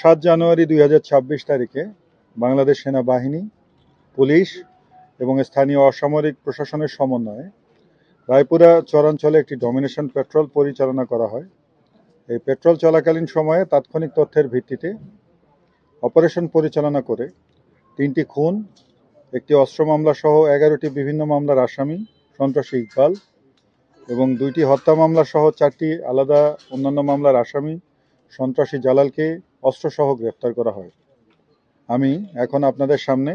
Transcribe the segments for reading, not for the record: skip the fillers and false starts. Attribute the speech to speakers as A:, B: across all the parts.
A: 7 জানুয়ারি 2026 তারিখে বাংলাদেশ সেনাবাহিনী, পুলিশ এবং স্থানীয় অসামরিক প্রশাসনের সমন্বয়ে রায়পুরা চরাঞ্চলে একটি ডমিনেশন পেট্রোল পরিচালনা করা হয়। এই পেট্রোল চলাকালীন সময়ে তাৎক্ষণিক তথ্যের ভিত্তিতে অপারেশন পরিচালনা করে 3টি খুন, একটি অস্ত্র মামলা সহ 11টি বিভিন্ন মামলার আসামি সন্ত্রাসী ইকবাল এবং 2টি হত্যা মামলা সহ 4টি আলাদা অন্যান্য মামলার আসামি সন্ত্রাসী জালালকে অস্ত্রসহ গ্রেফতার করা হয়। আমি এখন আপনাদের সামনে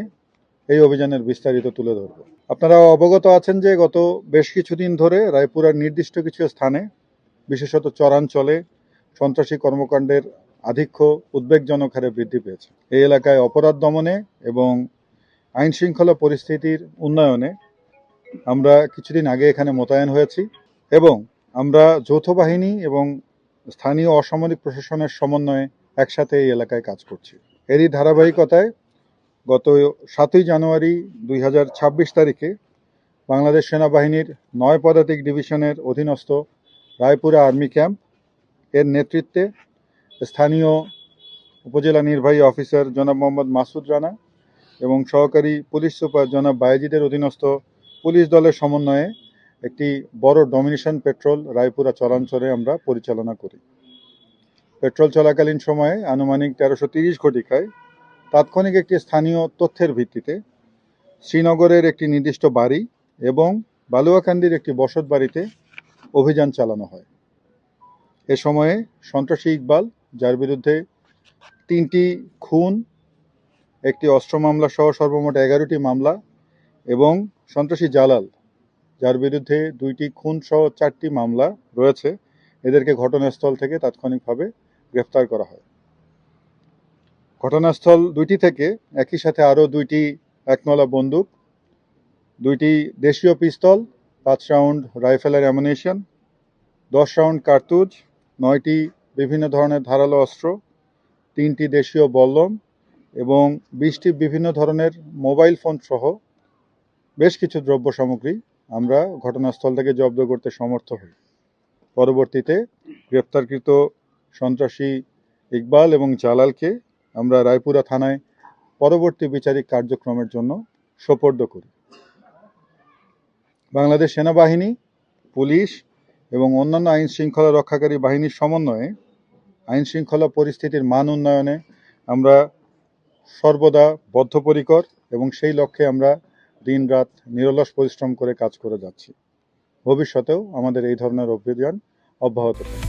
A: এই অভিযানের বিস্তারিত তুলে ধরব। আপনারা অবগত আছেন যে গত বেশ কিছুদিন ধরে রায়পুরার নির্দিষ্ট কিছু স্থানে, বিশেষত চরাঞ্চলে সন্ত্রাসী কর্মকাণ্ডের আধিক্য উদ্বেগজনক হারে বৃদ্ধি পেয়েছে। এই এলাকায় অপরাধ দমনে এবং আইন শৃঙ্খলা পরিস্থিতির উন্নয়নে আমরা কিছুদিন আগে এখানে মোতায়েন হয়েছি এবং আমরা যৌথ বাহিনী এবং স্থানীয় অসামরিক প্রশাসনের সমন্বয়ে একসাথে এই এলাকায় কাজ করছি। এরই ধারাবাহিকতায় গত 7 জানুয়ারি 2026 তারিখে বাংলাদেশ সেনাবাহিনীর 9 পদাতিক ডিভিশনের অধীনস্থ রায়পুরা আর্মি ক্যাম্প এর নেতৃত্বে স্থানীয় উপজেলা নির্বাহী অফিসার জনাব মোহাম্মদ মাসুদ রানা এবং সহকারী পুলিশ সুপার জনাব বায়েজিদের অধীনস্থ পুলিশ দলের সমন্বয়ে একটি বড় ডমিনেশন পেট্রোল রায়পুরা চরাঞ্চলে আমরা পরিচালনা করি। পেট্রোল চলাকালীন সময়ে আনুমানিক 1330 ঘটিকায় তাৎক্ষণিক একটি স্থানীয় তথ্যের ভিত্তিতে শ্রীনগরের একটি নির্দিষ্ট বাড়ি এবং বালুয়াকান্দির একটি বসত বাড়িতে অভিযান চালানো হয়। এ সময়ে সন্ত্রাসী ইকবাল, যার বিরুদ্ধে 3টি খুন, একটি অস্ত্র মামলা সহ সর্বমোট 11টি মামলা এবং সন্ত্রাসী জালাল, যার বিরুদ্ধে 2টি খুন সহ 4টি মামলা রয়েছে, এদেরকে ঘটনাস্থল থেকে তাৎক্ষণিকভাবে গ্রেফতার করা হয়। ঘটনাস্থল 2টি থেকে একই সাথে আরও 2টি একনলা বন্দুক, 2টি দেশীয় পিস্তল, 5 রাউন্ড রাইফেলের অ্যামুনিশন, 10 রাউন্ড কার্তুজ, 9টি বিভিন্ন ধরনের ধারালো অস্ত্র, 3টি দেশীয় বল্লম এবং 20টি বিভিন্ন ধরনের মোবাইল ফোন সহ বেশ কিছু দ্রব্য সামগ্রী আমরা ঘটনাস্থল থেকে জব্দ করতে সমর্থ হই। পরবর্তীতে গ্রেপ্তারকৃত সন্ত্রাসী ইকবাল এবং জালালকে আমরা রায়পুরা থানায় পরবর্তী বিচারিক কার্যক্রমের জন্য সোপর্দ করি। বাংলাদেশ সেনাবাহিনী, পুলিশ এবং অন্যান্য আইন শৃঙ্খলা রক্ষাকারী বাহিনীর সমন্বয়ে আইন শৃঙ্খলা পরিস্থিতির মান উন্নয়নে আমরা সর্বদা বদ্ধপরিকর এবং সেই লক্ষ্যে আমরা দিনরাত নিরলস পরিশ্রম করে কাজ করে যাচ্ছি। ভবিষ্যতেও আমাদের এই ধরনের অভিযান অব্যাহত থাকবে।